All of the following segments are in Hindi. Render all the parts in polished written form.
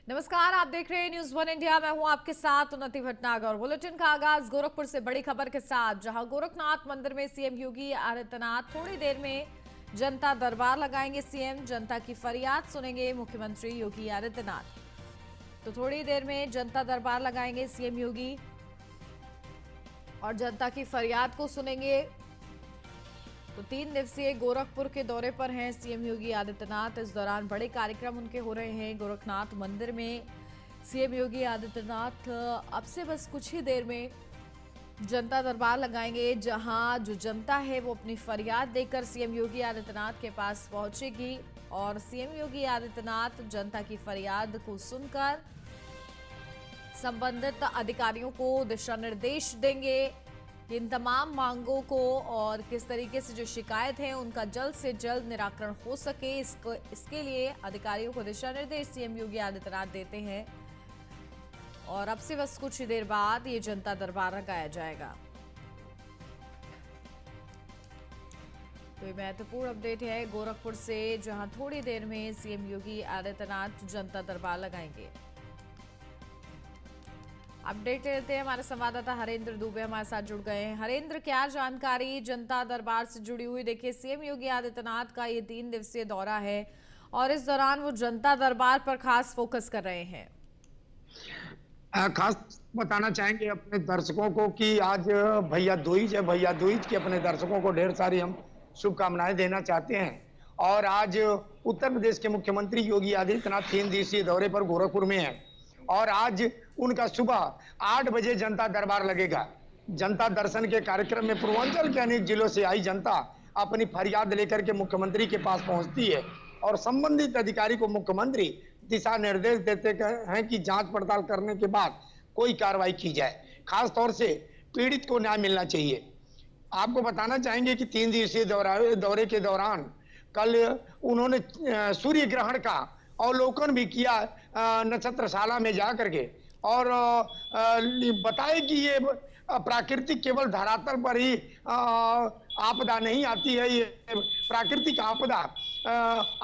नमस्कार, आप देख रहे हैं न्यूज वन इंडिया। मैं हूं आपके साथ उन्नति भटनागर। बुलेटिन का आगाज गोरखपुर से बड़ी खबर के साथ, जहां गोरखनाथ मंदिर में सीएम योगी आदित्यनाथ थोड़ी देर में जनता दरबार लगाएंगे। सीएम जनता की फरियाद सुनेंगे मुख्यमंत्री योगी आदित्यनाथ। तो थोड़ी देर में जनता दरबार लगाएंगे सीएम योगी और जनता की फरियाद को सुनेंगे। तो 3 दिवसीय गोरखपुर के दौरे पर हैं सीएम योगी आदित्यनाथ। इस दौरान बड़े कार्यक्रम उनके हो रहे हैं गोरखनाथ मंदिर में। सीएम योगी आदित्यनाथ अब से बस कुछ ही देर में जनता दरबार लगाएंगे, जहां जो जनता है वो अपनी फरियाद देकर सीएम योगी आदित्यनाथ के पास पहुंचेगी और सीएम योगी आदित्यनाथ जनता की फरियाद को सुनकर संबंधित अधिकारियों को दिशा निर्देश देंगे। इन तमाम मांगों को और किस तरीके से जो शिकायत है उनका जल्द से जल्द निराकरण हो सके, इसके लिए अधिकारियों को दिशा निर्देश सीएम योगी आदित्यनाथ देते हैं। और अब से बस कुछ ही देर बाद ये जनता दरबार लगाया जाएगा। तो ये महत्वपूर्ण अपडेट है गोरखपुर से, जहां थोड़ी देर में सीएम योगी आदित्यनाथ जनता दरबार लगाएंगे। अपडेट लेते हैं, हमारे संवाददाता हरेंद्र दुबे हमारे साथ जुड़ गए हैं। हरेंद्र, क्या जानकारी जनता दरबार से जुड़ी हुई? देखिए, सीएम योगी आदित्यनाथ का ये 3 दिवसीय दौरा है और इस दौरान वो जनता दरबार पर खास फोकस कर रहे हैं। खास बताना चाहेंगे अपने दर्शकों को कि आज भैया दूज है। भैया दूज की अपने दर्शकों को ढेर सारी हम शुभकामनाएं देना चाहते हैं। और आज उत्तर प्रदेश के मुख्यमंत्री योगी आदित्यनाथ 3 दिवसीय दौरे पर गोरखपुर में हैं और आज उनका सुबह 8 बजे जनता दरबार लगेगा। जनता दर्शन के कार्यक्रम में पूर्वांचल के अनेक जिलों से आई जनता अपनी फरियाद लेकर के मुख्यमंत्री के पास पहुंचती है और संबंधित अधिकारी को मुख्यमंत्री दिशा निर्देश देते हैं कि जांच पड़ताल करने के बाद कोई कार्रवाई की जाए। खास तौर से पीड़ित को न्याय मिलना चाहिए। आपको बताना चाहेंगे कि 3 दिवसीय दौरे के दौरान कल उन्होंने सूर्य ग्रहण का अवलोकन भी किया नक्षत्रशाला में जा करके और बताए कि ये प्राकृतिक केवल धरातल पर ही आपदा नहीं आती है, ये प्राकृतिक आपदा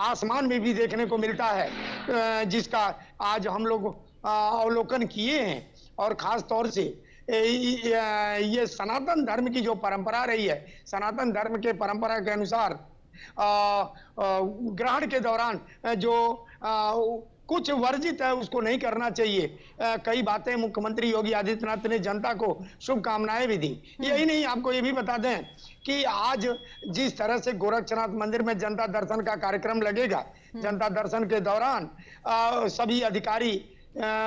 आसमान में भी देखने को मिलता है, जिसका आज हम लोग अवलोकन किए हैं। और खास तौर से ये सनातन धर्म की जो परंपरा रही है, सनातन धर्म के परंपरा के अनुसार ग्रहण के दौरान जो कुछ वर्जित है उसको नहीं करना चाहिए। कई बातें मुख्यमंत्री योगी आदित्यनाथ ने जनता को शुभकामनाएं भी दी। यही नहीं, आपको ये भी बता दें कि आज जिस तरह से गोरखनाथ मंदिर में जनता दर्शन का कार्यक्रम लगेगा, जनता दर्शन के दौरान सभी अधिकारी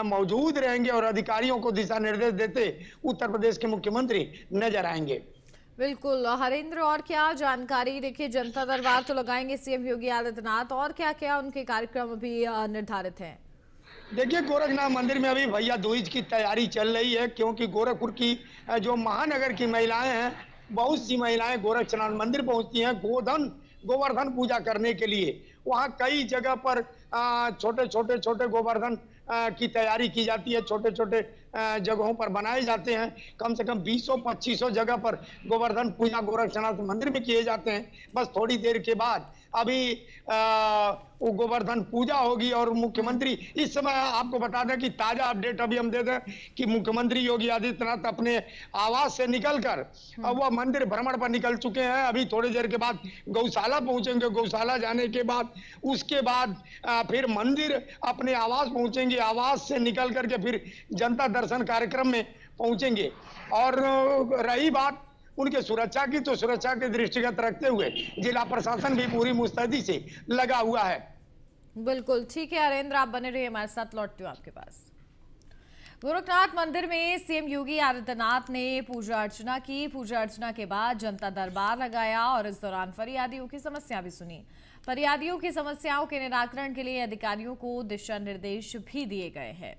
मौजूद रहेंगे और अधिकारियों को दिशा निर्देश देते उत्तर प्रदेश के मुख्यमंत्री नजर आएंगे। बिल्कुल हरेंद्र, और क्या जानकारी? देखिए, जनता दरबार तो लगाएंगे सीएम योगी आदित्यनाथ, और क्या क्या उनके कार्यक्रम अभी निर्धारित हैं? देखिए, गोरखनाथ मंदिर में अभी भैया दूज की तैयारी चल रही है, क्योंकि गोरखपुर की जो महानगर की महिलाएं हैं, बहुत सी महिलाएं गोरखनाथ मंदिर पहुंचती हैं गोवर्धन पूजा करने के लिए। वहां कई जगह पर छोटे गोवर्धन की तैयारी की जाती है। छोटे छोटे जगहों पर बनाए जाते हैं। कम से कम 200-2500 जगह पर गोवर्धन पूजा गोरखनाथ मंदिर में किए जाते हैं। बस थोड़ी देर के बाद अभी वो गोवर्धन पूजा होगी और मुख्यमंत्री, इस समय आपको बता दें कि ताजा अपडेट अभी हम दे दें कि मुख्यमंत्री योगी आदित्यनाथ अपने आवास से निकलकर वह मंदिर भ्रमण पर निकल चुके हैं। अभी थोड़ी देर के बाद गौशाला पहुंचेंगे। गौशाला जाने के बाद उसके बाद फिर मंदिर अपने आवास पहुंचेंगे। आवास से निकल करके फिर जनता दर्शन कार्यक्रम में पहुंचेंगे। और रही बात उनके सुरक्षा की, तो सुरक्षा के दृष्टिगत रखते हुए जिला प्रशासन भी पूरी मुस्तैदी से लगा हुआ है। बिल्कुल ठीक है हरेंद्र, आप बने रहिए हमारे साथ, लौटती हूँ आपके पास। गोरखनाथ मंदिर में सीएम योगी आदित्यनाथ ने पूजा अर्चना की। पूजा अर्चना के बाद जनता दरबार लगाया और इस दौरान फरियादियों की समस्या भी सुनी। फरियादियों की समस्याओं के निराकरण के लिए अधिकारियों को दिशा निर्देश भी दिए गए हैं।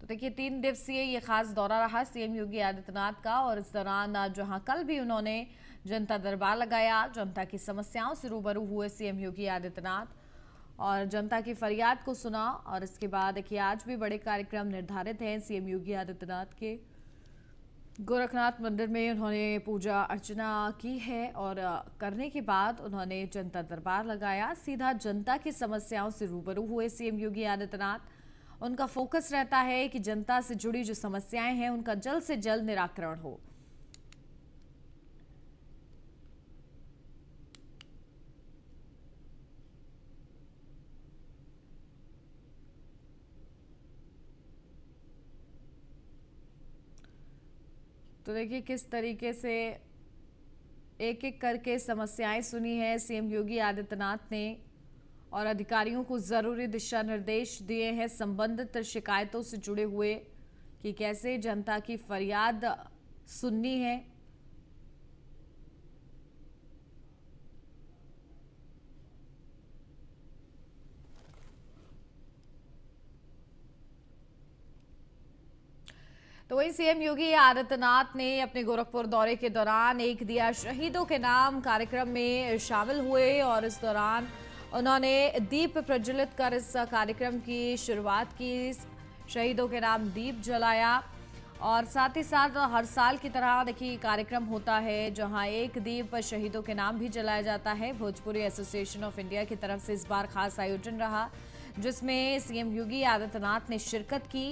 तो देखिए, 3 दिवसीय ये खास दौरा रहा सीएम योगी आदित्यनाथ का और इस दौरान जहां कल भी उन्होंने जनता दरबार लगाया, जनता की समस्याओं से रूबरू हुए सीएम योगी आदित्यनाथ और जनता की फरियाद को सुना। और इसके बाद देखिए, आज भी बड़े कार्यक्रम निर्धारित हैं सीएम योगी आदित्यनाथ के। गोरखनाथ मंदिर में उन्होंने पूजा अर्चना की है और करने के बाद उन्होंने जनता दरबार लगाया। सीधा जनता की समस्याओं से रूबरू हुए सीएम योगी आदित्यनाथ। उनका फोकस रहता है कि जनता से जुड़ी जो समस्याएं हैं उनका जल्द से जल्द निराकरण हो। तो देखिए किस तरीके से एक एक करके समस्याएं सुनी है सीएम योगी आदित्यनाथ ने और अधिकारियों को जरूरी दिशा निर्देश दिए हैं संबंधित शिकायतों से जुड़े हुए कि कैसे जनता की फरियाद सुननी है। तो वहीं सीएम योगी आदित्यनाथ ने अपने गोरखपुर दौरे के दौरान एक दिया शहीदों के नाम कार्यक्रम में शामिल हुए और इस दौरान उन्होंने दीप प्रज्वलित कर इस कार्यक्रम की शुरुआत की। शहीदों के नाम दीप जलाया और साथ ही साथ हर साल की तरह देखिए कार्यक्रम होता है जहां एक दीप शहीदों के नाम भी जलाया जाता है। भोजपुरी एसोसिएशन ऑफ इंडिया की तरफ से इस बार खास आयोजन रहा जिसमें सीएम योगी आदित्यनाथ ने शिरकत की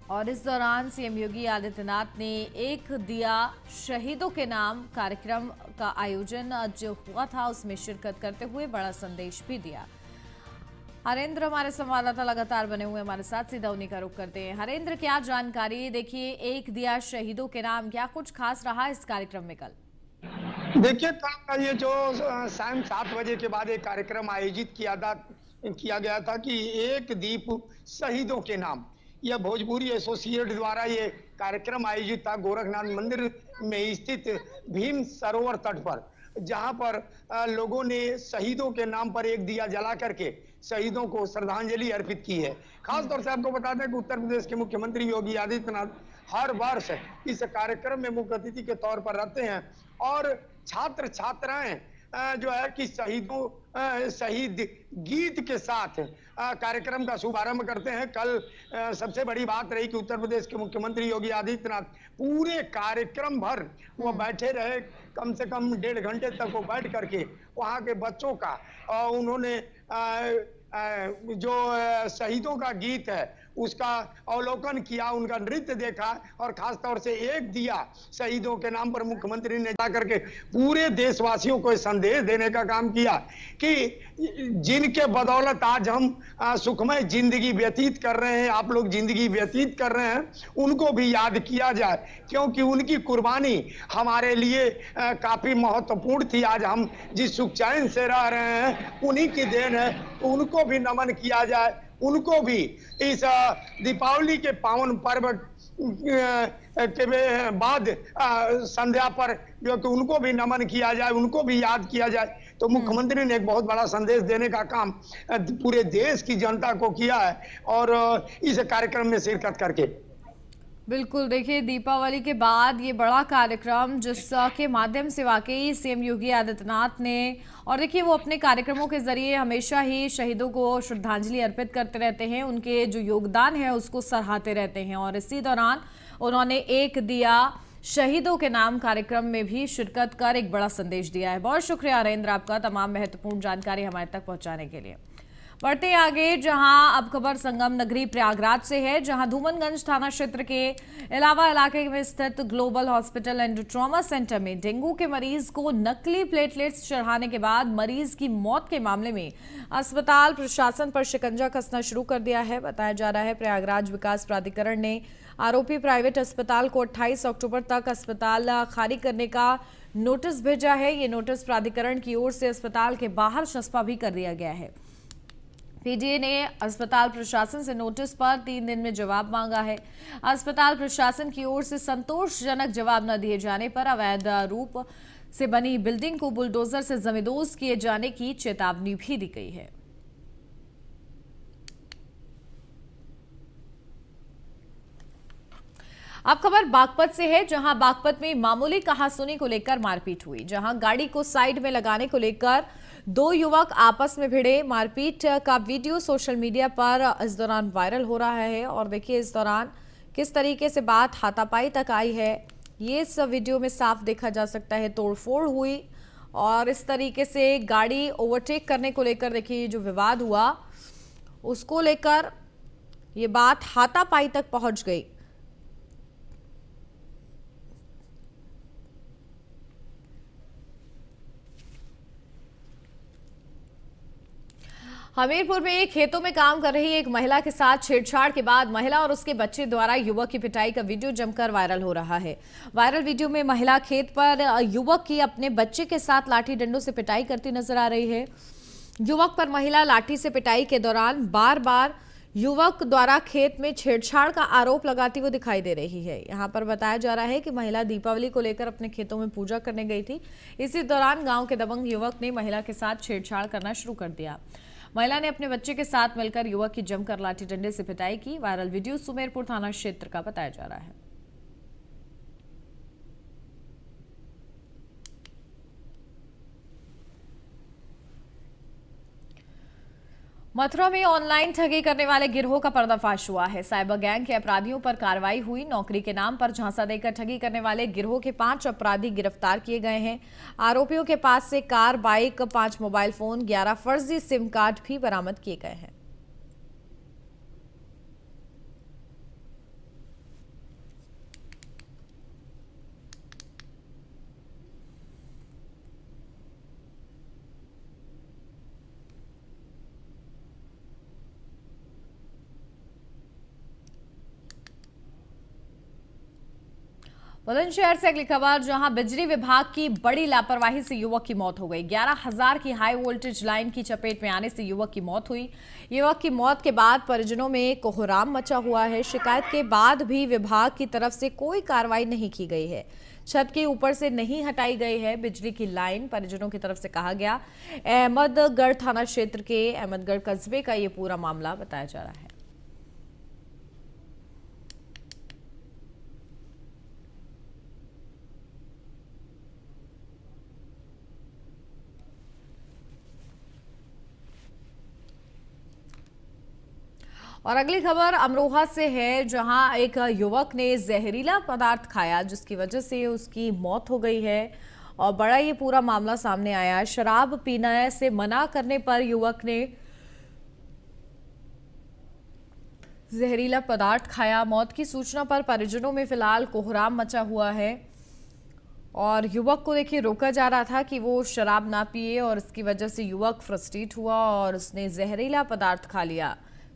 और इस दौरान सीएम योगी आदित्यनाथ ने एक दिया शहीदों के नाम कार्यक्रम का आयोजन जो हुआ था उसमें शिरकत करते हुए बड़ा संदेश भी दिया। हरेंद्र हमारे संवाददाता लगातार बने हुए हमारे साथ, सीधा उन्हीं का रुख करते हैं। हरेंद्र, क्या जानकारी? देखिए एक दिया शहीदों के नाम, क्या कुछ खास रहा इस कार्यक्रम में कल? देखिए कल ये जो शाम 7 बजे के बाद एक कार्यक्रम आयोजित किया गया था कि एक दीप शहीदों के नाम, यह भोजपुरी एसोसिएट द्वारा ये कार्यक्रम आयोजित था गोरखनाथ मंदिर में स्थित भीम सरोवर तट पर, जहां पर लोगों ने शहीदों के नाम पर एक दिया जला करके शहीदों को श्रद्धांजलि अर्पित की है। खास तौर से आपको बता दें कि उत्तर प्रदेश के मुख्यमंत्री योगी आदित्यनाथ हर वर्ष इस कार्यक्रम में मुख्य अतिथि के तौर पर रहते हैं और छात्र छात्राएं जो है कि शहीद गीत के साथ कार्यक्रम का शुभारंभ करते हैं। कल सबसे बड़ी बात रही कि उत्तर प्रदेश के मुख्यमंत्री योगी आदित्यनाथ पूरे कार्यक्रम भर वो बैठे रहे, कम से कम 1.5 घंटे तक वो बैठ करके वहाँ के बच्चों का उन्होंने जो शहीदों का गीत है उसका अवलोकन किया, उनका नृत्य देखा और खास तौर से एक दिया शहीदों के नाम पर मुख्यमंत्री ने जाकर के पूरे देशवासियों को संदेश देने का काम किया कि जिनके बदौलत आज हम सुखमय जिंदगी व्यतीत कर रहे हैं, आप लोग जिंदगी व्यतीत कर रहे हैं, उनको भी याद किया जाए क्योंकि उनकी कुर्बानी हमारे लिए काफी महत्वपूर्ण थी। आज हम जिस सुख चैन से रह रहे हैं उन्हीं की देन है, तो उनको भी नमन किया जाए, उनको भी इस दीपावली के पावन पर्व के बाद संध्या पर जो कि उनको भी नमन किया जाए, उनको भी याद किया जाए। तो मुख्यमंत्री ने एक बहुत बड़ा संदेश देने का काम पूरे देश की जनता को किया है और इस कार्यक्रम में शिरकत करके। बिल्कुल, देखिए दीपावली के बाद ये बड़ा कार्यक्रम जिसके माध्यम से वाकई सीएम योगी आदित्यनाथ ने, और देखिए वो अपने कार्यक्रमों के जरिए हमेशा ही शहीदों को श्रद्धांजलि अर्पित करते रहते हैं, उनके जो योगदान है उसको सराहते रहते हैं और इसी दौरान उन्होंने एक दिया शहीदों के नाम कार्यक्रम में भी शिरकत कर एक बड़ा संदेश दिया है। बहुत शुक्रिया हरेंद्र आपका तमाम महत्वपूर्ण जानकारी हमारे तक पहुंचाने के लिए। बढ़ते आगे, जहां अब खबर संगम नगरी प्रयागराज से है, जहां धूमनगंज थाना क्षेत्र के इलावा इलाके में स्थित global hospital and trauma centre में डेंगू के मरीज को नकली प्लेटलेट्स चढ़ाने के बाद मरीज की मौत के मामले में अस्पताल प्रशासन पर शिकंजा कसना शुरू कर दिया है। बताया जा रहा है प्रयागराज विकास प्राधिकरण ने आरोपी प्राइवेट अस्पताल को 28 अक्टूबर तक अस्पताल खाली करने का नोटिस भेजा है। ये नोटिस प्राधिकरण की ओर से अस्पताल के बाहर चस्पा भी कर दिया गया है। पीडीए ने अस्पताल प्रशासन से नोटिस पर 3 दिन में जवाब मांगा है। अस्पताल प्रशासन की ओर से संतोषजनक जवाब न दिए जाने पर अवैध रूप से बनी बिल्डिंग को बुलडोजर से जमींदोज किए जाने की चेतावनी भी दी गई है। अब खबर बागपत से है, जहां बागपत में मामूली कहासुनी को लेकर मारपीट हुई, जहां गाड़ी को साइड में लगाने को लेकर 2 युवक आपस में भिड़े। मारपीट का वीडियो सोशल मीडिया पर इस दौरान वायरल हो रहा है और देखिए इस दौरान किस तरीके से बात हाथापाई तक आई है ये इस वीडियो में साफ देखा जा सकता है। तोड़फोड़ हुई और इस तरीके से गाड़ी ओवरटेक करने को लेकर देखिए जो विवाद हुआ उसको लेकर ये बात हाथापाई तक पहुंच गई। हमीरपुर में खेतों में काम कर रही एक महिला के साथ छेड़छाड़ के बाद महिला और उसके बच्चे द्वारा युवक की पिटाई का वीडियो जमकर वायरल हो रहा है। वायरल वीडियो में महिला खेत पर युवक की अपने बच्चे के साथ लाठी डंडों से पिटाई करती नजर आ रही है। युवक पर महिला लाठी से पिटाई के दौरान बार बार युवक द्वारा खेत में छेड़छाड़ का आरोप लगाती हुई दिखाई दे रही है। यहाँ पर बताया जा रहा है कि महिला दीपावली को लेकर अपने खेतों में पूजा करने गई थी। इसी दौरान गांव के दबंग युवक ने महिला के साथ छेड़छाड़ करना शुरू कर दिया। महिला ने अपने बच्चे के साथ मिलकर युवक की जमकर लाठी डंडे से पिटाई की। वायरल वीडियो सुमेरपुर थाना क्षेत्र का बताया जा रहा है। मथुरा में ऑनलाइन ठगी करने वाले गिरोह का पर्दाफाश हुआ है। साइबर गैंग के अपराधियों पर कार्रवाई हुई। नौकरी के नाम पर झांसा देकर ठगी करने वाले गिरोह के 5 अपराधी गिरफ्तार किए गए हैं। आरोपियों के पास से कार, बाइक, 5 मोबाइल फोन, 11 फर्जी सिम कार्ड भी बरामद किए गए हैं। बुलंदशहर से अगली खबर, जहां बिजली विभाग की बड़ी लापरवाही से युवक की मौत हो गई। 11,000 की हाई वोल्टेज लाइन की चपेट में आने से युवक की मौत हुई। युवक की मौत के बाद परिजनों में कोहराम मचा हुआ है। शिकायत के बाद भी विभाग की तरफ से कोई कार्रवाई नहीं की गई है। छत के ऊपर से नहीं हटाई गई है बिजली की लाइन, परिजनों की तरफ से कहा गया। अहमदगढ़ थाना क्षेत्र के अहमदगढ़ कस्बे का ये पूरा मामला बताया जा रहा है। और अगली खबर अमरोहा से है, जहां एक युवक ने जहरीला पदार्थ खाया जिसकी वजह से उसकी मौत हो गई है। और बड़ा ये पूरा मामला सामने आया। शराब पीने से मना करने पर युवक ने जहरीला पदार्थ खाया। मौत की सूचना पर परिजनों में फिलहाल कोहराम मचा हुआ है और युवक को देखिए रोका जा रहा था कि वो शराब ना पिए और इसकी वजह से युवक फ्रस्ट्रेट हुआ और उसने जहरीला पदार्थ खा लिया,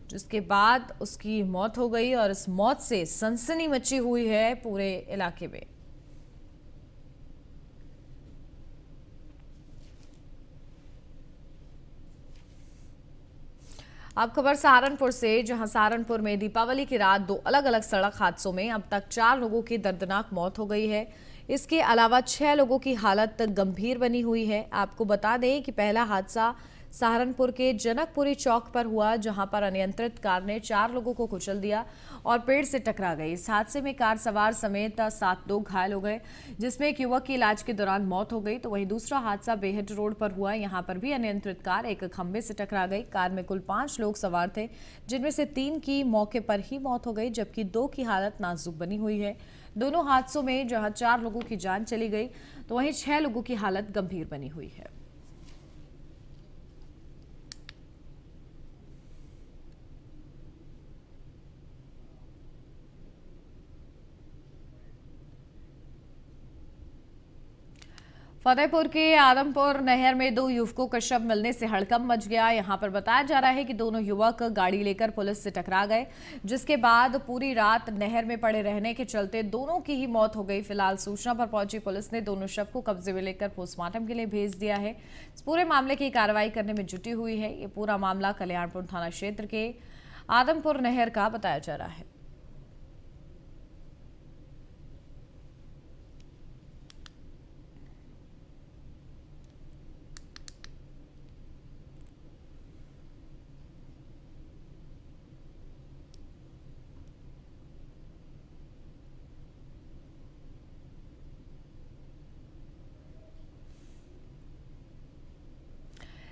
जिसके बाद उसकी मौत हो गई। और इस मौत से सनसनी मची हुई है पूरे इलाके में। अब खबर सहारनपुर से, जहां सहारनपुर में दीपावली की रात 2 अलग-अलग सड़क हादसों में अब तक 4 लोगों की दर्दनाक मौत हो गई है। इसके अलावा 6 लोगों की हालत गंभीर बनी हुई है। आपको बता दें कि पहला हादसा सहारनपुर के जनकपुरी चौक पर हुआ, जहां पर अनियंत्रित कार ने 4 लोगों को कुचल दिया और पेड़ से टकरा गई। इस हादसे में कार सवार समेत 7 लोग घायल हो गए, जिसमें एक युवक की इलाज के दौरान मौत हो गई। तो वहीं दूसरा हादसा बेहट रोड पर हुआ। यहां पर भी अनियंत्रित कार एक खंभे से टकरा गई। कार में कुल 5 लोग सवार थे, जिनमें से 3 की मौके पर ही मौत हो गई, जबकि 2 की हालत नाजुक बनी हुई है। दोनों हादसों में जहां 4 लोगों की जान चली गई, तो वहीं 6 लोगों की हालत गंभीर बनी हुई है। फतेहपुर के आदमपुर नहर में 2 युवकों का शव मिलने से हड़कंप मच गया। यहां पर बताया जा रहा है कि दोनों युवक गाड़ी लेकर पुलिस से टकरा गए, जिसके बाद पूरी रात नहर में पड़े रहने के चलते दोनों की ही मौत हो गई। फिलहाल सूचना पर पहुंची पुलिस ने दोनों शव को कब्जे में लेकर पोस्टमार्टम के लिए भेज दिया है। इस पूरे मामले की कार्रवाई करने में जुटी हुई है। ये पूरा मामला कल्याणपुर थाना क्षेत्र के आदमपुर नहर का बताया जा रहा है।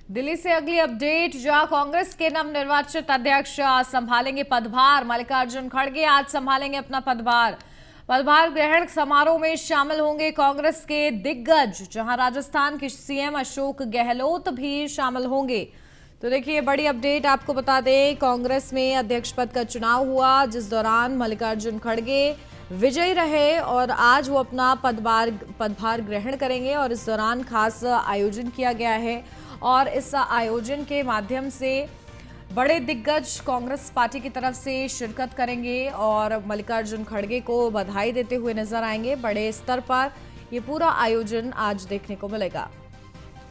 दिल्ली से अगली अपडेट, जहां कांग्रेस के नवनिर्वाचित अध्यक्ष संभालेंगे पदभार। मल्लिकार्जुन खड़गे आज संभालेंगे अपना पदभार। पदभार ग्रहण समारोह में शामिल होंगे कांग्रेस के दिग्गज, जहां राजस्थान के सीएम अशोक गहलोत भी शामिल होंगे। तो देखिए बड़ी अपडेट आपको बता दें, कांग्रेस में अध्यक्ष पद का चुनाव हुआ, जिस दौरान मल्लिकार्जुन खड़गे विजयी रहे और आज वो अपना पदभार ग्रहण करेंगे और इस दौरान खास आयोजन किया गया है और इस आयोजन के माध्यम से बड़े दिग्गज कांग्रेस पार्टी की तरफ से शिरकत करेंगे और मल्लिकार्जुन खड़गे को बधाई देते हुए नजर आएंगे। बड़े स्तर पर ये पूरा आयोजन आज देखने को मिलेगा।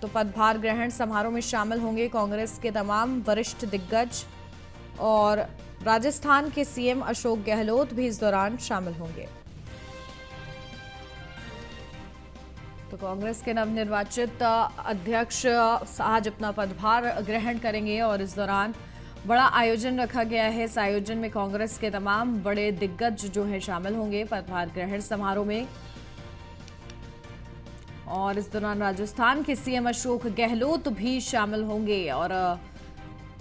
तो पदभार ग्रहण समारोह में शामिल होंगे कांग्रेस के तमाम वरिष्ठ दिग्गज और राजस्थान के सीएम अशोक गहलोत भी इस दौरान शामिल होंगे। तो कांग्रेस के नवनिर्वाचित अध्यक्ष आज अपना पदभार ग्रहण करेंगे और इस दौरान बड़ा आयोजन रखा गया है। इस आयोजन में कांग्रेस के तमाम बड़े दिग्गज जो हैं शामिल होंगे पदभार ग्रहण समारोह में। और इस दौरान राजस्थान के सीएम अशोक गहलोत भी शामिल होंगे और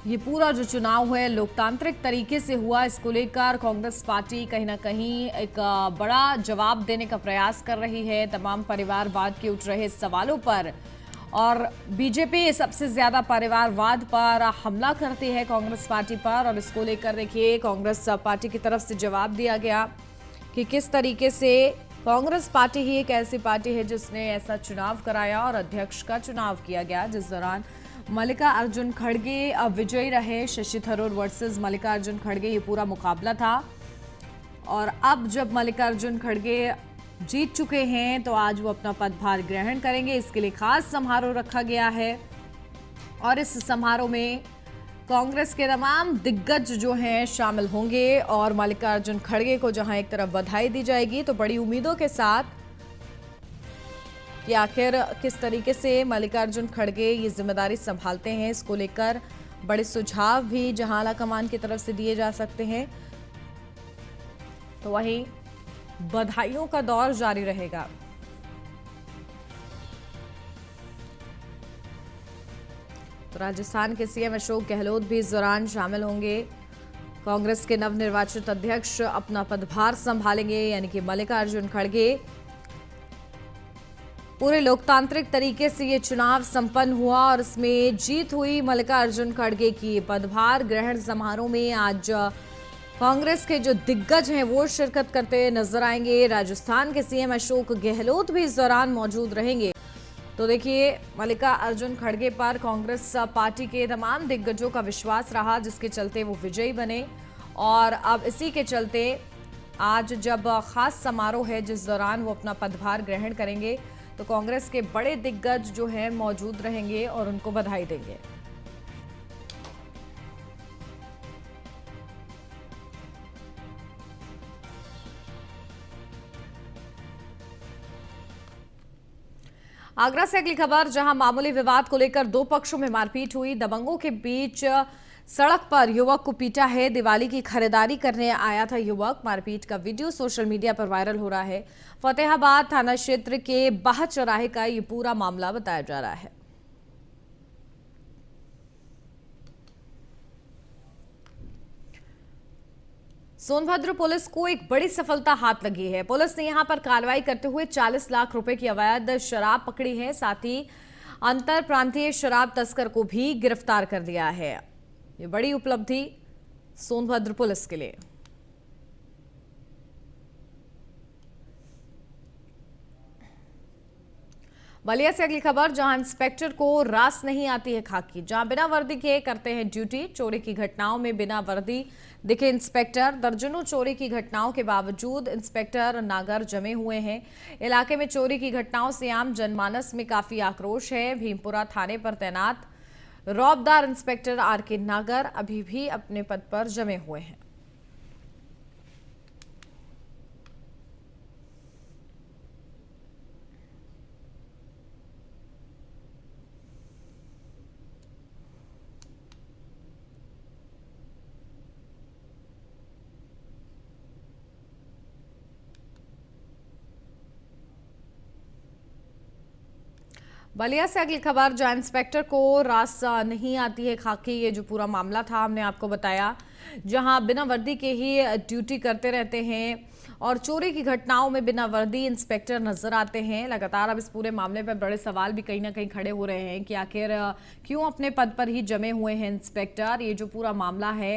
ये पूरा जो चुनाव है लोकतांत्रिक तरीके से हुआ, इसको लेकर कांग्रेस पार्टी कहीं ना कहीं एक बड़ा जवाब देने का प्रयास कर रही है तमाम परिवारवाद के उठ रहे सवालों पर। और बीजेपी सबसे ज्यादा परिवारवाद पर हमला करती है कांग्रेस पार्टी पर और इसको लेकर देखिए कांग्रेस पार्टी की तरफ से जवाब दिया गया कि किस तरीके से कांग्रेस पार्टी ही एक ऐसी पार्टी है जिसने ऐसा चुनाव कराया और अध्यक्ष का चुनाव किया गया, जिस दौरान मल्लिकार्जुन खड़गे विजयी रहे। शशि थरूर वर्सेस मल्लिकार्जुन खड़गे ये पूरा मुकाबला था और अब जब मल्लिकार्जुन खड़गे जीत चुके हैं तो आज वो अपना पदभार ग्रहण करेंगे। इसके लिए खास समारोह रखा गया है और इस समारोह में कांग्रेस के तमाम दिग्गज जो हैं शामिल होंगे और मल्लिकार्जुन खड़गे को जहां एक तरफ बधाई दी जाएगी तो बड़ी उम्मीदों के साथ कि आखिर किस तरीके से मल्लिकार्जुन खड़गे ये जिम्मेदारी संभालते हैं, इसको लेकर बड़े सुझाव भी जहां आला कमान की तरफ से दिए जा सकते हैं। तो वहीं बधाइयों का दौर जारी रहेगा। तो राजस्थान के सीएम अशोक गहलोत भी इस दौरान शामिल होंगे। कांग्रेस के नवनिर्वाचित अध्यक्ष अपना पदभार संभालेंगे, यानी कि मल्लिकार्जुन खड़गे। पूरे लोकतांत्रिक तरीके से ये चुनाव संपन्न हुआ और इसमें जीत हुई मल्लिकार्जुन खड़गे की। पदभार ग्रहण समारोह में आज कांग्रेस के जो दिग्गज हैं वो शिरकत करते नजर आएंगे। राजस्थान के सीएम अशोक गहलोत भी इस दौरान मौजूद रहेंगे। तो देखिए मल्लिकार्जुन खड़गे पर कांग्रेस पार्टी के तमाम दिग्गजों का विश्वास रहा, जिसके चलते वो विजयी बने और अब इसी के चलते आज जब खास समारोह है जिस दौरान वो अपना पदभार ग्रहण करेंगे तो कांग्रेस के बड़े दिग्गज जो हैं मौजूद रहेंगे और उनको बधाई देंगे। आगरा से अगली खबर, जहां मामूली विवाद को लेकर दो पक्षों में मारपीट हुई। दबंगों के बीच सड़क पर युवक को पीटा है। दिवाली की खरीदारी करने आया था युवक। मारपीट का वीडियो सोशल मीडिया पर वायरल हो रहा है। फतेहाबाद थाना क्षेत्र के बाह चौराहे का ये पूरा मामला बताया जा रहा है। सोनभद्र पुलिस को एक बड़ी सफलता हाथ लगी है। पुलिस ने यहां पर कार्रवाई करते हुए 40 लाख रुपए की अवैध शराब पकड़ी है। साथ ही अंतर प्रांतीय शराब तस्कर को भी गिरफ्तार कर लिया है। ये बड़ी उपलब्धि सोनभद्र पुलिस के लिए। बलिया से अगली खबर, जहां इंस्पेक्टर को रास नहीं आती है खाकी। जहां बिना वर्दी के करते हैं ड्यूटी। चोरी की घटनाओं में बिना वर्दी दिखे इंस्पेक्टर। दर्जनों चोरी की घटनाओं के बावजूद इंस्पेक्टर नागर जमे हुए हैं। इलाके में चोरी की घटनाओं से आम जनमानस में काफी आक्रोश है। भीमपुरा थाने पर तैनात रौबदार इंस्पेक्टर आर.के. नागर अभी भी अपने पद पर जमे हुए हैं। बलिया से अगली खबर, जहां इंस्पेक्टर को रास नहीं आती है खाकी, ये जो पूरा मामला था हमने आपको बताया, जहां बिना वर्दी के ही ड्यूटी करते रहते हैं और चोरी की घटनाओं में बिना वर्दी इंस्पेक्टर नजर आते हैं। लगातार अब इस पूरे मामले पर बड़े सवाल भी कहीं ना कहीं खड़े हो रहे हैं कि आखिर क्यों अपने पद पर ही जमे हुए हैं इंस्पेक्टर। ये जो पूरा मामला है,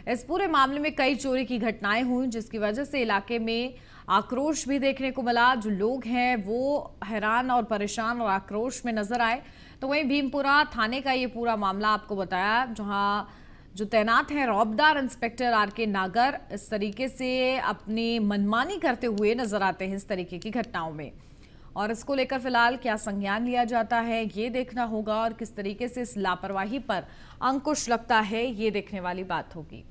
इस पूरे मामले में कई चोरी की घटनाएं हुई, जिसकी वजह से इलाके में आक्रोश भी देखने को मिला। जो लोग हैं वो हैरान और परेशान और आक्रोश में नजर आए। तो वहीं भीमपुरा थाने का ये पूरा मामला आपको बताया, जहां जो तैनात हैं रौबदार इंस्पेक्टर आर.के. नागर इस तरीके से अपनी मनमानी करते हुए नजर आते हैं इस तरीके की घटनाओं में। और इसको लेकर फिलहाल क्या संज्ञान लिया जाता है ये देखना होगा, और किस तरीके से इस लापरवाही पर अंकुश लगता है ये देखने वाली बात होगी।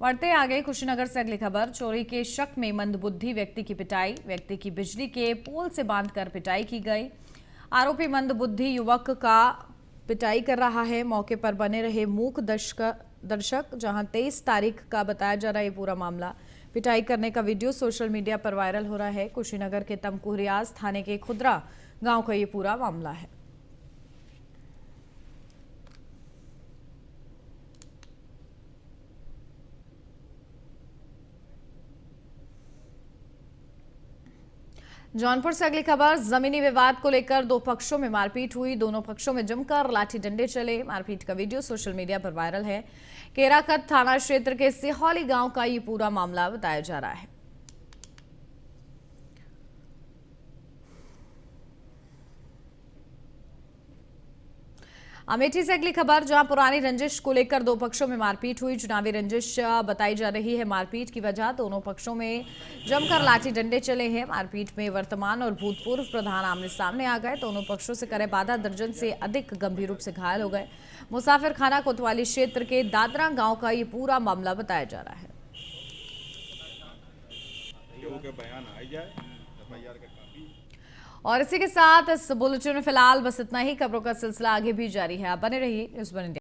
बढ़ते आगे, कुशीनगर से अगली खबर, चोरी के शक में मंदबुद्धि व्यक्ति की पिटाई। व्यक्ति की बिजली के पोल से बांधकर पिटाई की गई। आरोपी मंदबुद्धि युवक का पिटाई कर रहा है। मौके पर बने रहे मूक दर्शक। जहां 23 तारीख का बताया जा रहा है पूरा मामला। पिटाई करने का वीडियो सोशल मीडिया पर वायरल हो रहा है। कुशीनगर के तमकुह रियाज थाने के खुदरा गांव का ये पूरा मामला है। जौनपुर से अगली खबर, जमीनी विवाद को लेकर दो पक्षों में मारपीट हुई। दोनों पक्षों में जमकर लाठी डंडे चले। मारपीट का वीडियो सोशल मीडिया पर वायरल है। केराकत थाना क्षेत्र के सिहौली गांव का ये पूरा मामला बताया जा रहा है। अमेठी से अगली खबर, जहां पुरानी रंजिश को लेकर दो पक्षों में मारपीट हुई। चुनावी रंजिश बताई जा रही है मारपीट की वजह। दोनों पक्षों में जमकर लाठी डंडे चले हैं। मारपीट में वर्तमान और भूतपूर्व प्रधान आमने सामने आ गए। दोनों पक्षों से करे बाधा दर्जन से अधिक गंभीर रूप से घायल हो गए। मुसाफिर खाना कोतवाली क्षेत्र के दादरा गांव का ये पूरा मामला बताया जा रहा है। और इसी के साथ इस बुलेटिन में फिलहाल बस इतना ही। खबरों का सिलसिला आगे भी जारी है। आप बने रहिए न्यूज़ वन इंडिया।